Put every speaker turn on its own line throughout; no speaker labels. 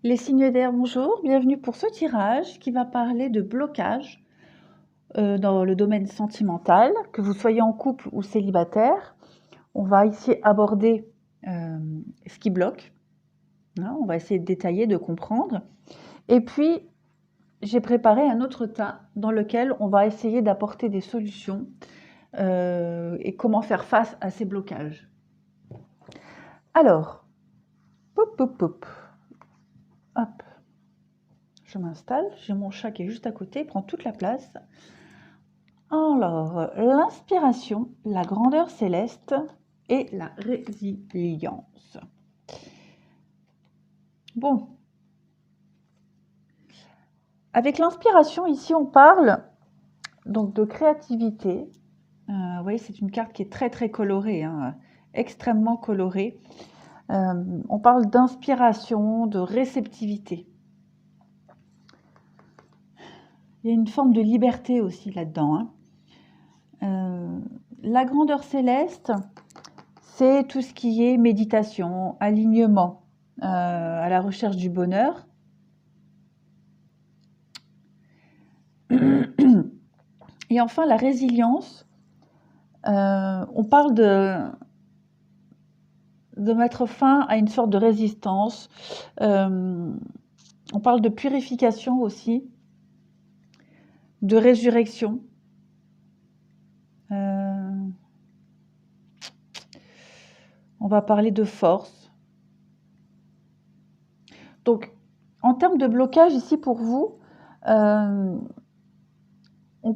Les signes d'air, bonjour, bienvenue pour ce tirage qui va parler de blocage dans le domaine sentimental, que vous soyez en couple ou célibataire. On va ici aborder ce qui bloque, hein, on va essayer de détailler, de comprendre. Et puis, j'ai préparé un autre tas dans lequel on va essayer d'apporter des solutions et comment faire face à ces blocages. Alors, hop. Je m'installe, j'ai mon chat qui est juste à côté, il prend toute la place. Alors, l'inspiration, la grandeur céleste et la résilience. Bon. Avec l'inspiration, ici, on parle donc de créativité. Vous voyez, c'est une carte qui est très, très colorée, hein, extrêmement colorée. On parle d'inspiration, de réceptivité. Il y a une forme de liberté aussi là-dedans, hein. La grandeur céleste, c'est tout ce qui est méditation, alignement, à la recherche du bonheur. Et enfin, la résilience, on parle de mettre fin à une sorte de résistance. On parle de purification aussi, de résurrection. On va parler de force. Donc, en termes de blocage ici pour vous, on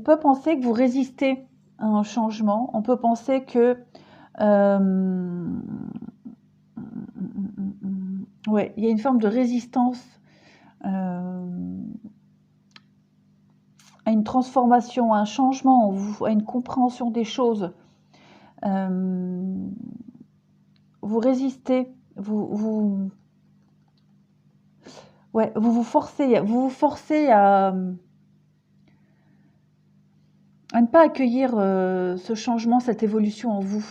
peut penser que vous résistez à un changement. On peut penser que ouais, il y a une forme de résistance à une transformation, à un changement en vous, à une compréhension des choses. Vous résistez, vous forcez à ne pas accueillir ce changement, cette évolution en vous.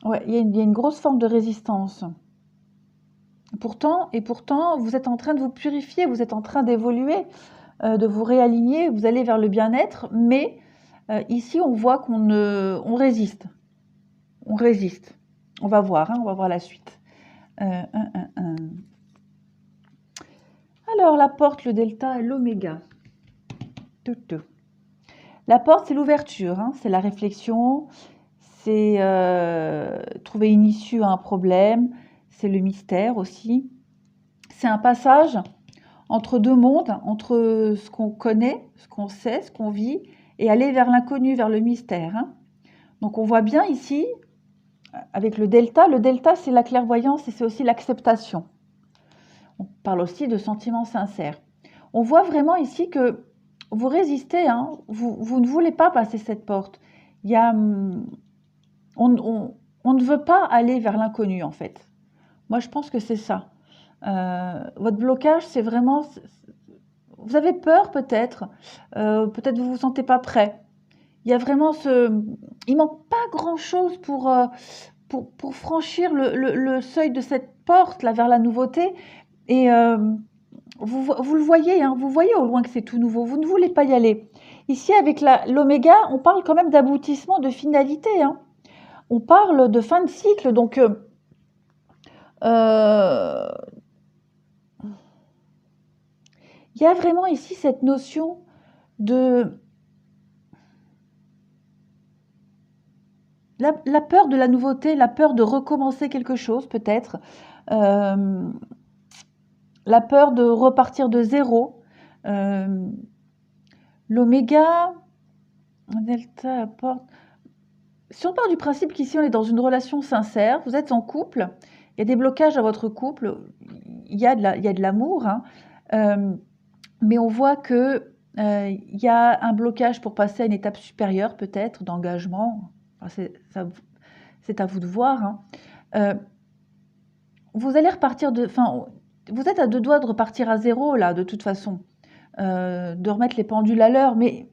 Ouais, il y a une grosse forme de résistance. Pourtant, vous êtes en train de vous purifier, vous êtes en train d'évoluer, de vous réaligner, vous allez vers le bien-être, mais ici, on voit on résiste. On résiste. On va voir, hein, on va voir la suite. Alors, la porte, le delta et l'oméga. La porte, c'est l'ouverture, hein, c'est la réflexion, c'est trouver une issue à un problème, c'est le mystère aussi. C'est un passage entre deux mondes, entre ce qu'on connaît, ce qu'on sait, ce qu'on vit, et aller vers l'inconnu, vers le mystère, hein. Donc on voit bien ici, avec le delta, c'est la clairvoyance et c'est aussi l'acceptation. On parle aussi de sentiments sincères. On voit vraiment ici que vous résistez, hein, vous ne voulez pas passer cette porte. Il y a, on ne veut pas aller vers l'inconnu en fait. Moi je pense que c'est ça. Votre blocage, c'est vraiment... Vous avez peur peut-être, peut-être vous ne vous sentez pas prêt. Il y a vraiment il manque pas grand-chose pour franchir le seuil de cette porte là vers la nouveauté. Et vous le voyez, hein, vous voyez au loin que c'est tout nouveau. Vous ne voulez pas y aller. Ici, avec l'oméga, on parle quand même d'aboutissement, de finalité, hein. On parle de fin de cycle, donc il y a vraiment ici cette notion de la peur de la nouveauté, la peur de recommencer quelque chose peut-être, la peur de repartir de zéro. L'oméga, delta, apporte... Si on part du principe qu'ici on est dans une relation sincère, vous êtes en couple, il y a des blocages à votre couple, il y a de l'amour, hein, mais on voit que il y a un blocage pour passer à une étape supérieure peut-être d'engagement. Enfin, c'est à vous de voir, hein. Vous allez repartir vous êtes à deux doigts de repartir à zéro là, de toute façon, de remettre les pendules à l'heure, mais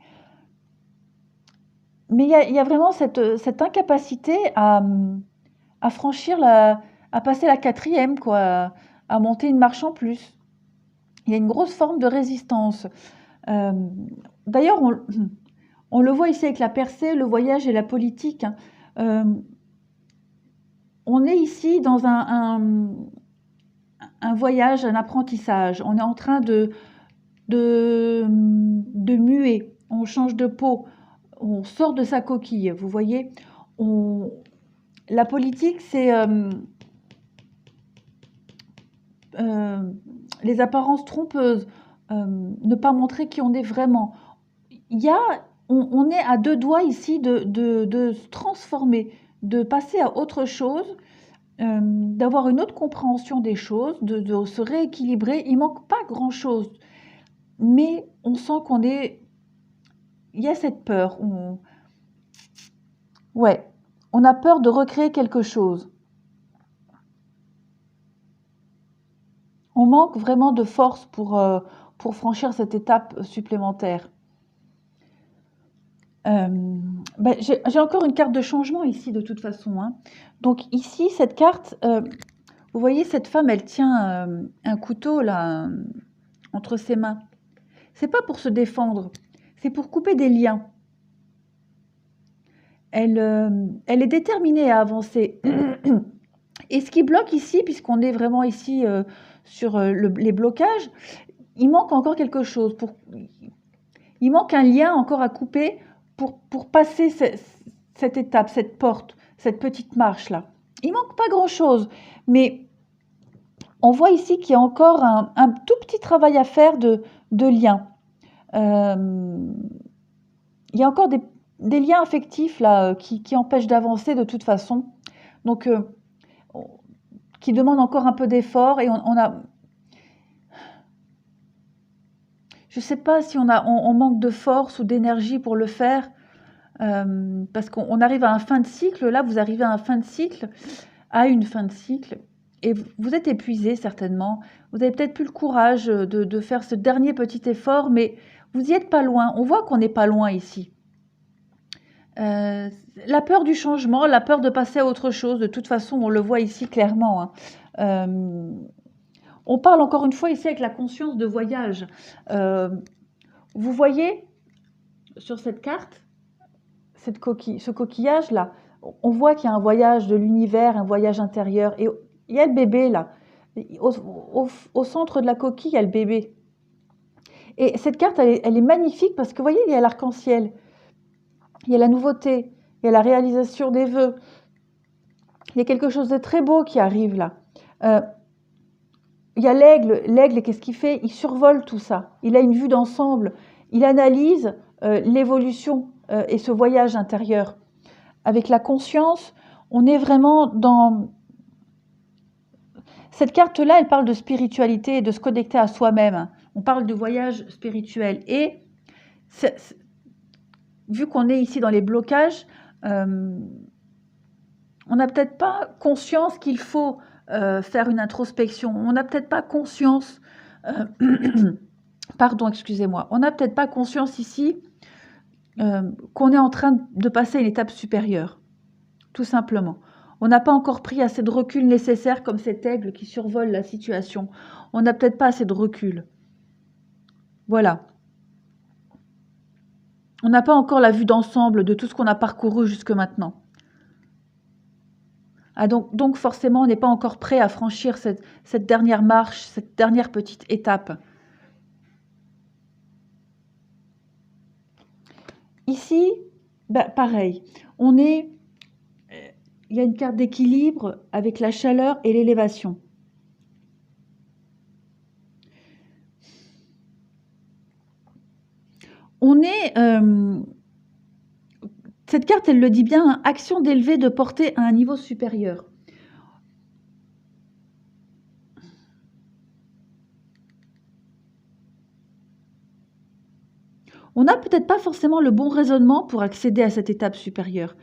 il y a vraiment cette incapacité à franchir à passer la quatrième, quoi, à monter une marche en plus. Il y a une grosse forme de résistance. D'ailleurs, on le voit ici avec la percée, le voyage et la politique, hein. On est ici dans un voyage, un apprentissage. On est en train de muer. On change de peau. On sort de sa coquille. Vous voyez, la politique, c'est les apparences trompeuses, ne pas montrer qui on est vraiment. On est à deux doigts ici de se transformer, de passer à autre chose, d'avoir une autre compréhension des choses, de se rééquilibrer. Il manque pas grand-chose, mais on sent il y a cette peur. Ouais, on a peur de recréer quelque chose. On manque vraiment de force pour franchir cette étape supplémentaire. J'ai encore une carte de changement ici de toute façon, hein. Donc ici, cette carte, vous voyez cette femme, elle tient un couteau là entre ses mains. C'est pas pour se défendre, c'est pour couper des liens. Elle est déterminée à avancer. Et ce qui bloque ici, puisqu'on est vraiment ici sur les blocages, il manque encore quelque chose. Il manque un lien encore à couper pour passer cette étape, cette porte, cette petite marche-là. Il manque pas grand-chose, mais on voit ici qu'il y a encore un tout petit travail à faire de lien. Il y a encore des liens affectifs là qui empêchent d'avancer de toute façon. Donc, qui demandent encore un peu d'effort et on a... Je ne sais pas si on manque de force ou d'énergie pour le faire, parce qu'on arrive à un fin de cycle. Là, vous arrivez à une fin de cycle, et vous êtes épuisé certainement. Vous n'avez peut-être plus le courage de faire ce dernier petit effort, mais vous n'y êtes pas loin. On voit qu'on n'est pas loin ici. La peur du changement, la peur de passer à autre chose, de toute façon, on le voit ici clairement, hein. On parle encore une fois ici avec la conscience de voyage. Vous voyez sur cette carte, ce coquillage-là, on voit qu'il y a un voyage de l'univers, un voyage intérieur. Et il y a le bébé là. Au centre de la coquille, il y a le bébé. Et cette carte, elle est magnifique parce que vous voyez, il y a l'arc-en-ciel. Il y a la nouveauté. Il y a la réalisation des vœux. Il y a quelque chose de très beau qui arrive là. Il y a l'aigle. L'aigle, qu'est-ce qu'il fait? Il survole tout ça. Il a une vue d'ensemble. Il analyse l'évolution et ce voyage intérieur. Avec la conscience, on est vraiment dans... Cette carte-là, elle parle de spiritualité et de se connecter à soi-même. On parle de voyage spirituel. Et vu qu'on est ici dans les blocages, on n'a peut-être pas conscience qu'il faut faire une introspection. On n'a peut-être pas conscience... Pardon, excusez-moi. On n'a peut-être pas conscience ici qu'on est en train de passer à une étape supérieure. Tout simplement. On n'a pas encore pris assez de recul nécessaire comme cet aigle qui survole la situation. On n'a peut-être pas assez de recul. Voilà. On n'a pas encore la vue d'ensemble de tout ce qu'on a parcouru jusque maintenant. Ah donc forcément, on n'est pas encore prêt à franchir cette dernière marche, cette dernière petite étape. Ici, pareil. Il y a une carte d'équilibre avec la chaleur et l'élévation. Cette carte, elle le dit bien, hein, action d'élever, de porter à un niveau supérieur. On n'a peut-être pas forcément le bon raisonnement pour accéder à cette étape supérieure.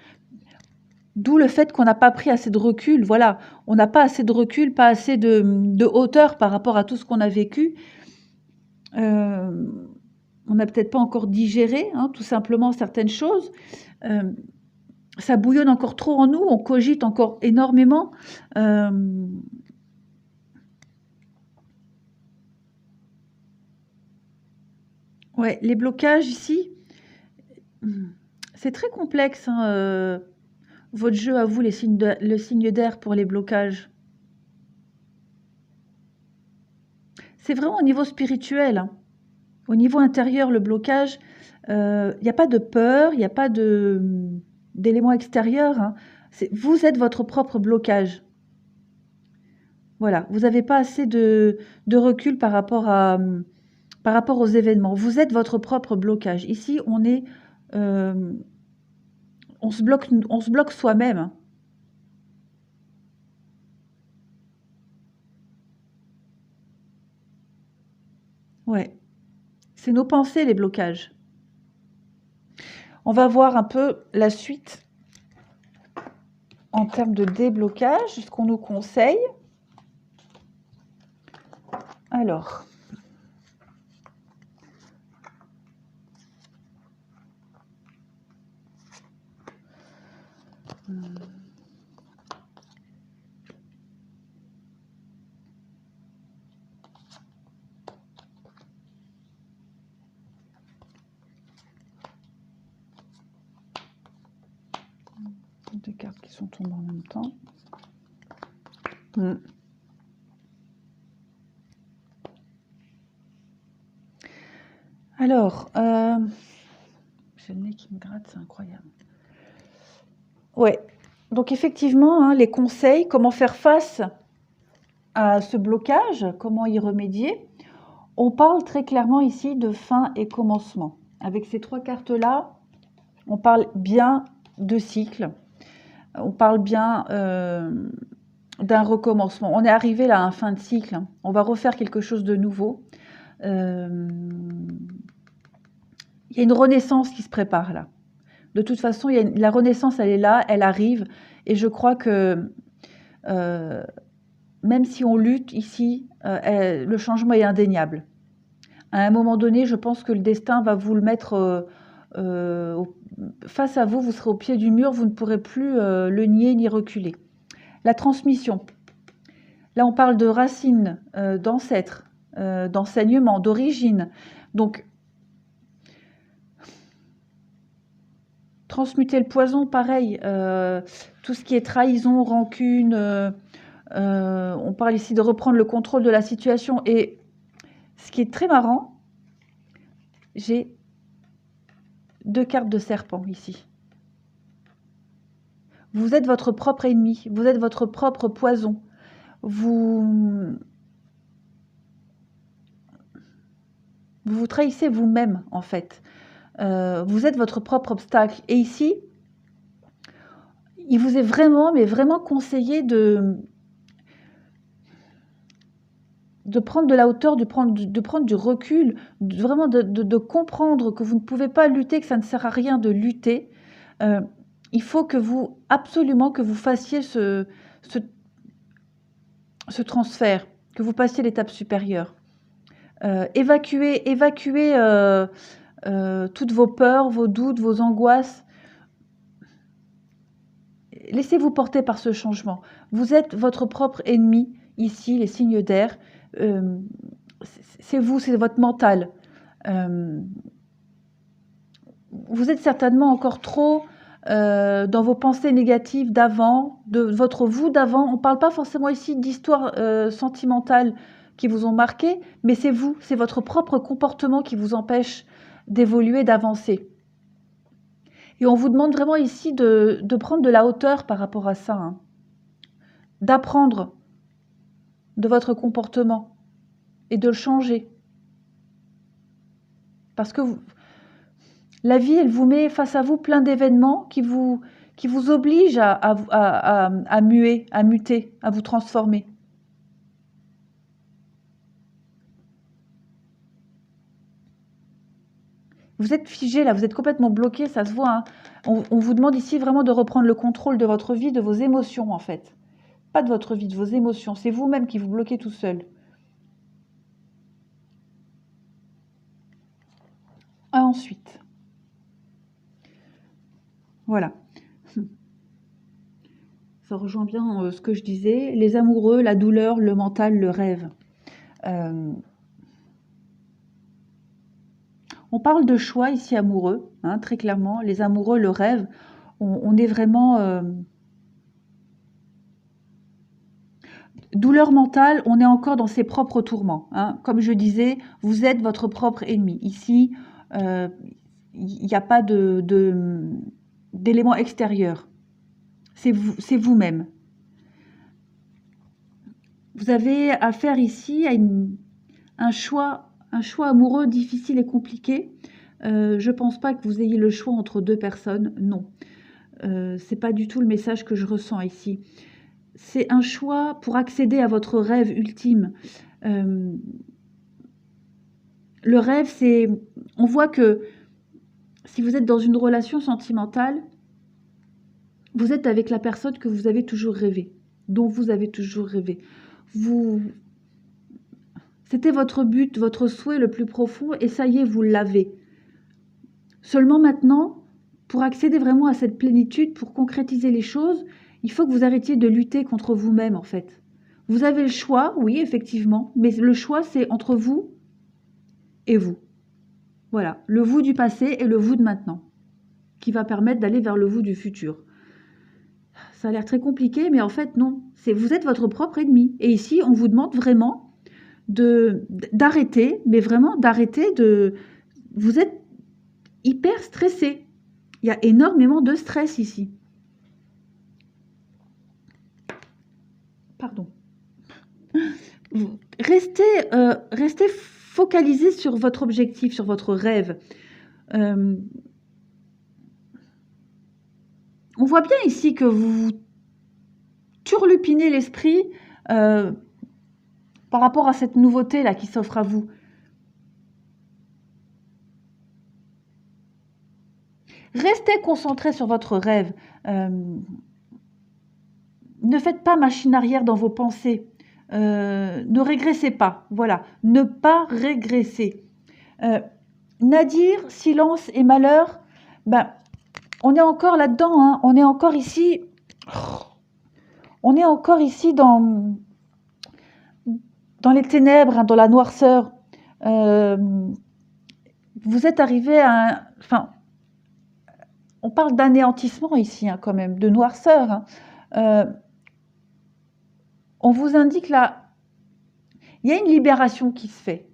D'où le fait qu'on n'a pas pris assez de recul. Voilà, on n'a pas assez de recul, pas assez de hauteur par rapport à tout ce qu'on a vécu. On n'a peut-être pas encore digéré, hein, tout simplement, certaines choses. ça bouillonne encore trop en nous, on cogite encore énormément. Ouais, les blocages ici, c'est très complexe, hein, votre jeu à vous, le signe d'air pour les blocages. C'est vraiment au niveau spirituel, hein. Au niveau intérieur, le blocage, il n'y a pas de peur, il n'y a pas d'éléments extérieurs, hein. Vous êtes votre propre blocage. Voilà, vous n'avez pas assez de recul par rapport aux événements. Vous êtes votre propre blocage. Ici, on se bloque soi-même, hein. Ouais, c'est nos pensées, les blocages. On va voir un peu la suite en termes de déblocage, ce qu'on nous conseille. Alors, deux cartes qui sont tombées en même temps. Alors, j'ai le nez qui me gratte, c'est incroyable. Ouais, donc effectivement, hein, les conseils, comment faire face à ce blocage, comment y remédier. On parle très clairement ici de fin et commencement. Avec ces trois cartes-là, on parle bien de cycle, on parle bien d'un recommencement. On est arrivé là à un fin de cycle, hein. On va refaire quelque chose de nouveau. Il y a une renaissance qui se prépare là. De toute façon, la renaissance, elle est là, elle arrive. Et je crois que même si on lutte ici, le changement est indéniable. À un moment donné, je pense que le destin va vous le mettre face à vous, vous serez au pied du mur, vous ne pourrez plus le nier ni reculer. La transmission. Là, on parle de racines, d'ancêtres, d'enseignement, d'origine. Donc, transmuter le poison, pareil. Tout ce qui est trahison, rancune. On parle ici de reprendre le contrôle de la situation. Et ce qui est très marrant, j'ai deux cartes de serpent ici. Vous êtes votre propre ennemi, vous êtes votre propre poison. Vous vous trahissez vous-même, en fait. Vous êtes votre propre obstacle. Et ici, il vous est vraiment, mais vraiment conseillé de prendre de la hauteur, de prendre du recul, vraiment de comprendre que vous ne pouvez pas lutter, que ça ne sert à rien de lutter. Il faut que vous, absolument, que vous fassiez ce transfert, que vous passiez l'étape supérieure. Évacuez toutes vos peurs, vos doutes, vos angoisses. Laissez-vous porter par ce changement. Vous êtes votre propre ennemi, ici, les signes d'air. C'est vous, c'est votre mental. Vous êtes certainement encore trop dans vos pensées négatives d'avant, de votre vous d'avant. On ne parle pas forcément ici d'histoires sentimentales qui vous ont marqué, mais c'est vous, c'est votre propre comportement qui vous empêche d'évoluer, d'avancer. Et on vous demande vraiment ici de prendre de la hauteur par rapport à ça, hein. D'apprendre de votre comportement et de le changer. Parce que la vie, elle vous met face à vous plein d'événements qui vous obligent à muer, à muter, à vous transformer. Vous êtes figé là, vous êtes complètement bloqué, ça se voit, hein. On vous demande ici vraiment de reprendre le contrôle de votre vie, de vos émotions en fait. Pas de votre vie, de vos émotions. C'est vous-même qui vous bloquez tout seul. Ensuite, voilà. Ça rejoint bien ce que je disais. Les amoureux, la douleur, le mental, le rêve. On parle de choix ici amoureux, hein, très clairement. Les amoureux, le rêve, on est vraiment... douleur mentale, on est encore dans ses propres tourments, hein. Comme je disais, vous êtes votre propre ennemi. Ici, il n'y a pas d'éléments extérieurs. C'est vous-même. Vous avez affaire ici à un choix amoureux difficile et compliqué. Je ne pense pas que vous ayez le choix entre deux personnes, non. C'est pas du tout le message que je ressens ici. C'est un choix pour accéder à votre rêve ultime. Le rêve, c'est... On voit que si vous êtes dans une relation sentimentale, vous êtes avec la personne que vous avez toujours rêvé, dont vous avez toujours rêvé. C'était votre but, votre souhait le plus profond, et ça y est, vous l'avez. Seulement maintenant, pour accéder vraiment à cette plénitude, pour concrétiser les choses, il faut que vous arrêtiez de lutter contre vous-même, en fait. Vous avez le choix, oui, effectivement, mais le choix, c'est entre vous et vous. Voilà, le vous du passé et le vous de maintenant, qui va permettre d'aller vers le vous du futur. Ça a l'air très compliqué, mais en fait, non. Vous êtes votre propre ennemi. Et ici, on vous demande vraiment d'arrêter, mais vraiment d'arrêter de... Vous êtes hyper stressé. Il y a énormément de stress ici. Pardon. Restez focalisé sur votre objectif, sur votre rêve. On voit bien ici que vous turlupinez l'esprit par rapport à cette nouveauté-là qui s'offre à vous. Restez concentré sur votre rêve. Ne faites pas machine arrière dans vos pensées. Ne régressez pas. Voilà, ne pas régresser. Nadir, silence et malheur, ben, on est encore là-dedans. Hein. On est encore ici. On est encore ici dans les ténèbres, hein, dans la noirceur. Vous êtes arrivé à... Enfin, on parle d'anéantissement ici, hein, quand même, de noirceur. Hein. On vous indique là, il y a une libération qui se fait.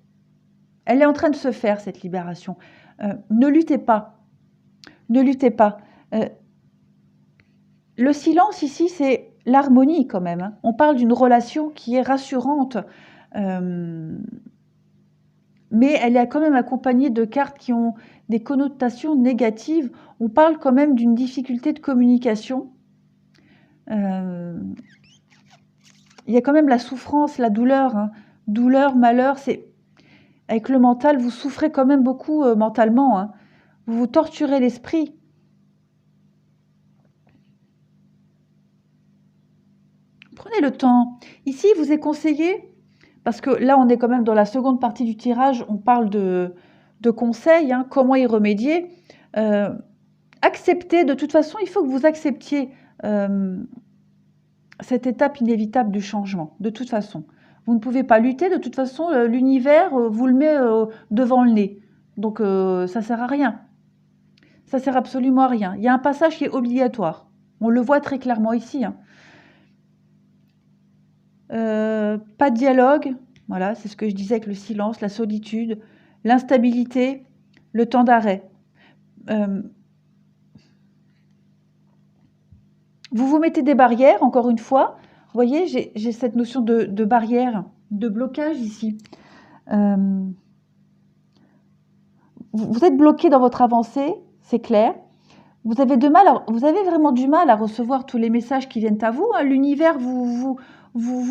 Elle est en train de se faire, cette libération. Ne luttez pas. Ne luttez pas. Le silence ici, c'est l'harmonie quand même. Hein. On parle d'une relation qui est rassurante, mais elle est quand même accompagnée de cartes qui ont des connotations négatives. On parle quand même d'une difficulté de communication. Il y a quand même la souffrance, la douleur. Hein. Douleur, malheur, c'est... Avec le mental, vous souffrez quand même beaucoup mentalement. Hein. Vous vous torturez l'esprit. Prenez le temps. Ici, il vous est conseillé, parce que là, on est quand même dans la seconde partie du tirage, on parle de conseils, hein, comment y remédier. Acceptez, de toute façon, il faut que vous acceptiez cette étape inévitable du changement, de toute façon. Vous ne pouvez pas lutter, de toute façon, l'univers vous le met devant le nez. Donc, ça ne sert à rien. Ça ne sert absolument à rien. Il y a un passage qui est obligatoire. On le voit très clairement ici. Hein. Pas de dialogue. Voilà, c'est ce que je disais avec le silence, la solitude, l'instabilité, le temps d'arrêt. Vous vous mettez des barrières, encore une fois. Vous voyez, j'ai cette notion de barrière, de blocage ici. Vous êtes bloqué dans votre avancée, c'est clair. Vous avez vraiment du mal à recevoir tous les messages qui viennent à vous. Hein. L'univers vous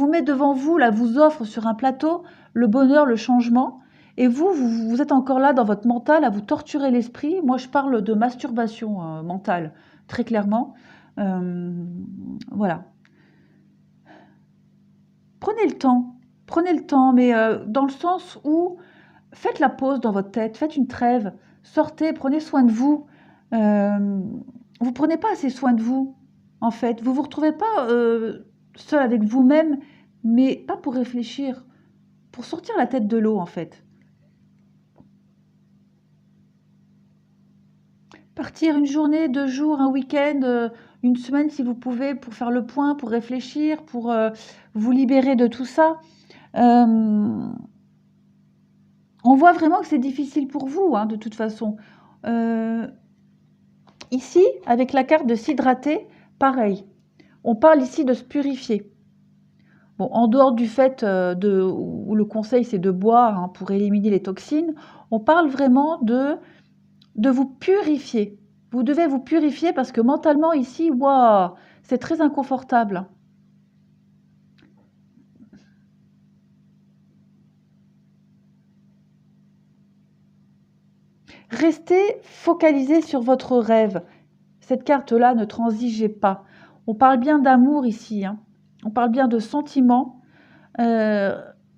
met devant vous, là, vous offre sur un plateau le bonheur, le changement. Et vous êtes encore là dans votre mental à vous torturer l'esprit. Moi, je parle de masturbation mentale, très clairement. Voilà. Prenez le temps, mais dans le sens où faites la pause dans votre tête, faites une trêve, sortez, prenez soin de vous. Vous prenez pas assez soin de vous, en fait. Vous ne vous retrouvez pas seul avec vous-même, mais pas pour réfléchir, pour sortir la tête de l'eau, en fait. Partir une journée, 2 jours, un week-end, une semaine si vous pouvez, pour faire le point, pour réfléchir, pour vous libérer de tout ça. On voit vraiment que c'est difficile pour vous, hein, de toute façon. Ici, avec la carte de s'hydrater, pareil. On parle ici de se purifier. Bon, en dehors du fait où le conseil c'est de boire, hein, pour éliminer les toxines, on parle vraiment de vous purifier. Vous devez vous purifier parce que mentalement ici, waouh, c'est très inconfortable. Restez focalisé sur votre rêve. Cette carte-là, ne transigez pas. On parle bien d'amour ici, hein. On parle bien de sentiments.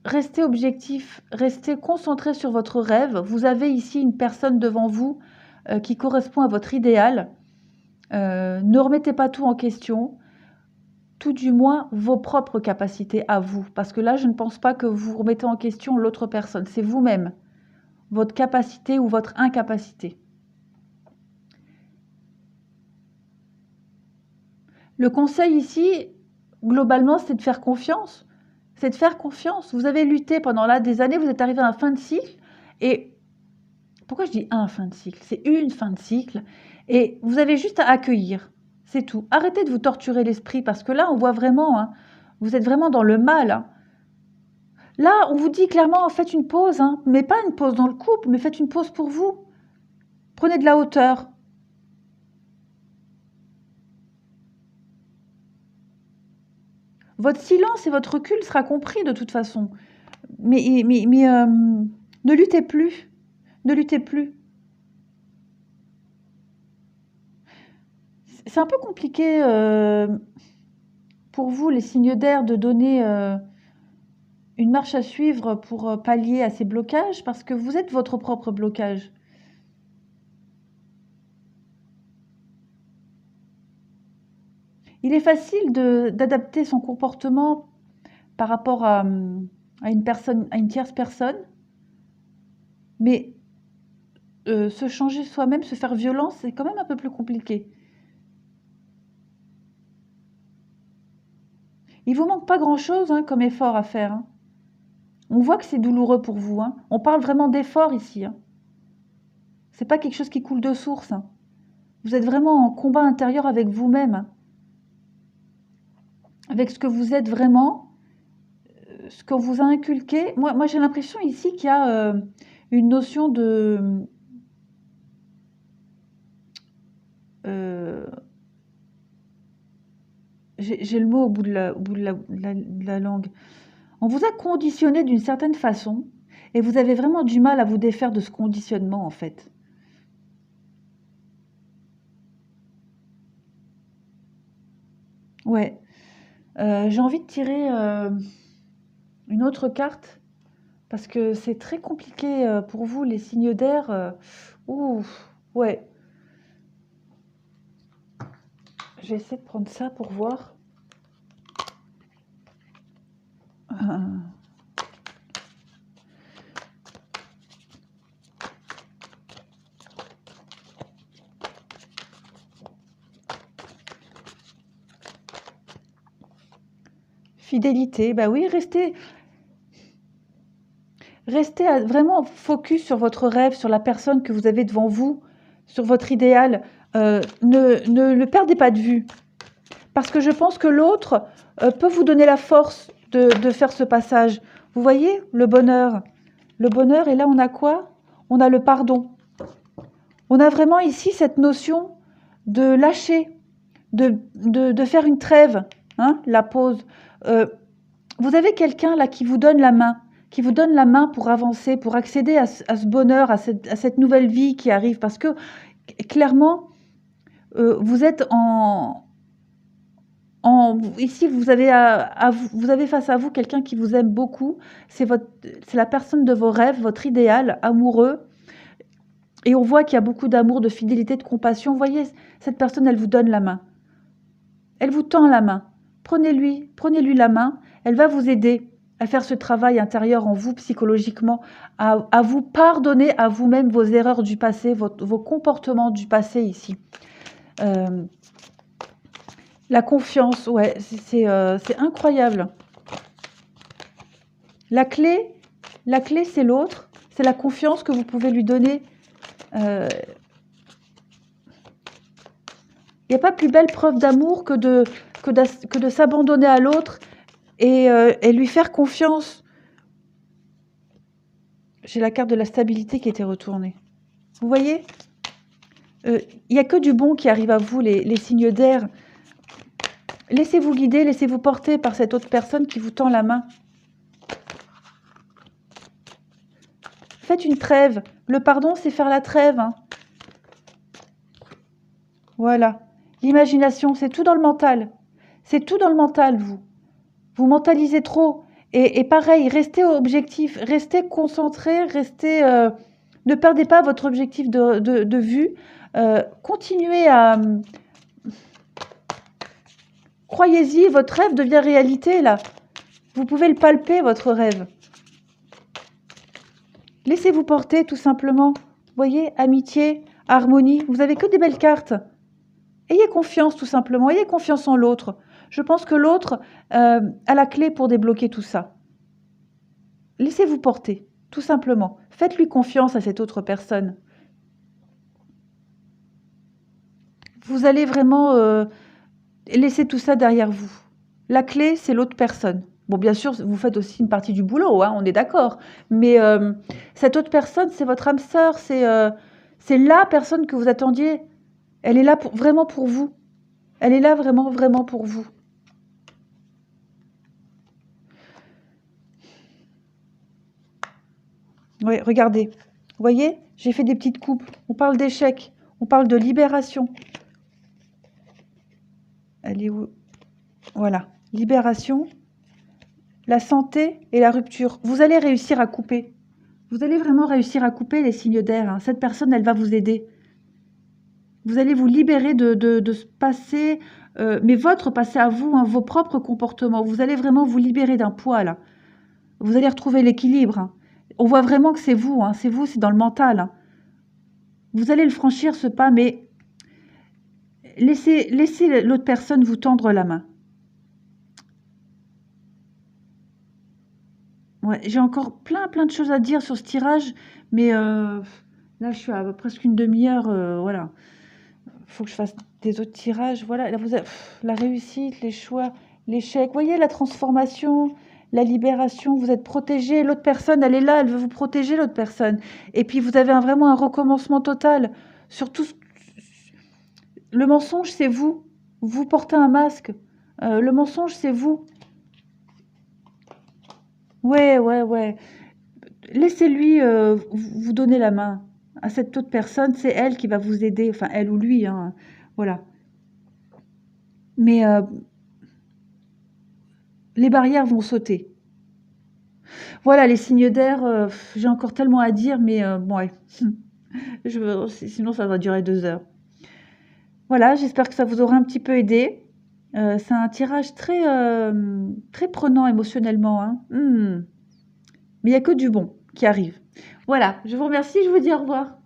Restez objectif, restez concentré sur votre rêve. Vous avez ici une personne devant vous qui correspond à votre idéal. Ne remettez pas tout en question, tout du moins vos propres capacités à vous. Parce que là, je ne pense pas que vous remettez en question l'autre personne, c'est vous-même, votre capacité ou votre incapacité. Le conseil ici, globalement, c'est de faire confiance. C'est de faire confiance. Vous avez lutté pendant là des années, vous êtes arrivé à la fin de cycle. Et pourquoi je dis un fin de cycle? C'est une fin de cycle. Et vous avez juste à accueillir. C'est tout. Arrêtez de vous torturer l'esprit parce que là, on voit vraiment, hein, vous êtes vraiment dans le mal. Hein. Là, on vous dit clairement, faites une pause, hein, mais pas une pause dans le couple, mais faites une pause pour vous. Prenez de la hauteur. Votre silence et votre recul sera compris de toute façon. Mais ne luttez plus. Ne luttez plus. C'est un peu compliqué pour vous, les signes d'air, de donner une marche à suivre pour pallier à ces blocages, parce que vous êtes votre propre blocage. Il est facile d'adapter son comportement par rapport à une personne, à une tierce personne, mais se changer soi-même, se faire violence, c'est quand même un peu plus compliqué. Il vous manque pas grand-chose, hein, comme effort à faire. Hein. On voit que c'est douloureux pour vous. Hein. On parle vraiment d'effort ici. Hein. C'est pas quelque chose qui coule de source. Hein. Vous êtes vraiment en combat intérieur avec vous-même. Hein. Avec ce que vous êtes vraiment, ce qu'on vous a inculqué. Moi j'ai l'impression ici qu'il y a une notion de... j'ai le mot au bout de la langue. On vous a conditionné d'une certaine façon et vous avez vraiment du mal à vous défaire de ce conditionnement en fait. Ouais. J'ai envie de tirer une autre carte parce que c'est très compliqué pour vous, les signes d'air. Ouh, ouais. Je vais essayer de prendre ça pour voir. Fidélité, bah oui, restez vraiment focus sur votre rêve, sur la personne que vous avez devant vous, sur votre idéal. Ne le perdez pas de vue. Parce que je pense que l'autre peut vous donner la force de faire ce passage. Vous voyez, le bonheur. Le bonheur, et là on a quoi? On a le pardon. On a vraiment ici cette notion de lâcher, de faire une trêve, hein, la pause. Vous avez quelqu'un là qui vous donne la main pour avancer, pour accéder à ce bonheur, à cette nouvelle vie qui arrive. Parce que clairement, vous êtes ici, vous avez face à vous quelqu'un qui vous aime beaucoup. C'est la personne de vos rêves, votre idéal amoureux. Et on voit qu'il y a beaucoup d'amour, de fidélité, de compassion. Vous voyez, cette personne, elle vous donne la main. Elle vous tend la main. Prenez-lui la main. Elle va vous aider à faire ce travail intérieur en vous psychologiquement, à vous pardonner à vous-même vos erreurs du passé, vos comportements du passé ici. La confiance, ouais, c'est incroyable. La clé, c'est l'autre, c'est la confiance que vous pouvez lui donner. Il n'y a pas plus belle preuve d'amour que de s'abandonner à l'autre et lui faire confiance. J'ai la carte de la stabilité qui était retournée. Vous voyez, il n'y a que du bon qui arrive à vous, les signes d'air. Laissez-vous guider, laissez-vous porter par cette autre personne qui vous tend la main. Faites une trêve. Le pardon, c'est faire la trêve. Hein. Voilà. L'imagination, c'est tout dans le mental. C'est tout dans le mental, vous. Vous mentalisez trop. Et pareil, restez objectif, restez concentré, restez... ne perdez pas votre objectif de vue. Continuez à... Croyez-y, votre rêve devient réalité, là. Vous pouvez le palper, votre rêve. Laissez-vous porter, tout simplement. Vous voyez, amitié, harmonie. Vous avez que des belles cartes. Ayez confiance, tout simplement. Ayez confiance en l'autre. Je pense que l'autre a la clé pour débloquer tout ça. Laissez-vous porter, tout simplement. Faites-lui confiance à cette autre personne. Vous allez vraiment laisser tout ça derrière vous. La clé, c'est l'autre personne. Bon, bien sûr, vous faites aussi une partie du boulot, hein, on est d'accord. Mais cette autre personne, c'est votre âme sœur, c'est la personne que vous attendiez. Elle est là vraiment pour vous. Elle est là vraiment, vraiment pour vous. Oui, regardez. Vous voyez, j'ai fait des petites coupes. On parle d'échec. On parle de libération. Elle est où? Voilà. Libération, la santé et la rupture. Vous allez réussir à couper. Vous allez vraiment réussir à couper les signes d'air. Hein. Cette personne, elle va vous aider. Vous allez vous libérer de ce passé, mais votre passé à vous, hein, vos propres comportements. Vous allez vraiment vous libérer d'un poids, là. Vous allez retrouver l'équilibre. Hein. On voit vraiment que c'est vous, hein. C'est vous, c'est dans le mental. Hein. Vous allez le franchir, ce pas, mais laissez l'autre personne vous tendre la main. Ouais, j'ai encore plein de choses à dire sur ce tirage, mais là, je suis à presque une demi-heure, voilà. Il faut que je fasse des autres tirages. Voilà, là, la réussite, les choix, l'échec. Vous voyez, la transformation, la libération, vous êtes protégé. L'autre personne, elle est là, elle veut vous protéger, l'autre personne. Et puis, vous avez vraiment un recommencement total. Surtout, le mensonge, c'est vous. Vous portez un masque. Le mensonge, c'est vous. Ouais. Laissez-lui vous donner la main à cette autre personne. C'est elle qui va vous aider. Enfin, elle ou lui. Hein. Voilà. Mais les barrières vont sauter. Voilà, les signes d'air, j'ai encore tellement à dire, mais bon, ouais. Sinon, ça va durer 2 heures. Voilà, j'espère que ça vous aura un petit peu aidé. C'est un tirage très, très prenant émotionnellement. Hein. Mais il n'y a que du bon qui arrive. Voilà, je vous remercie, je vous dis au revoir.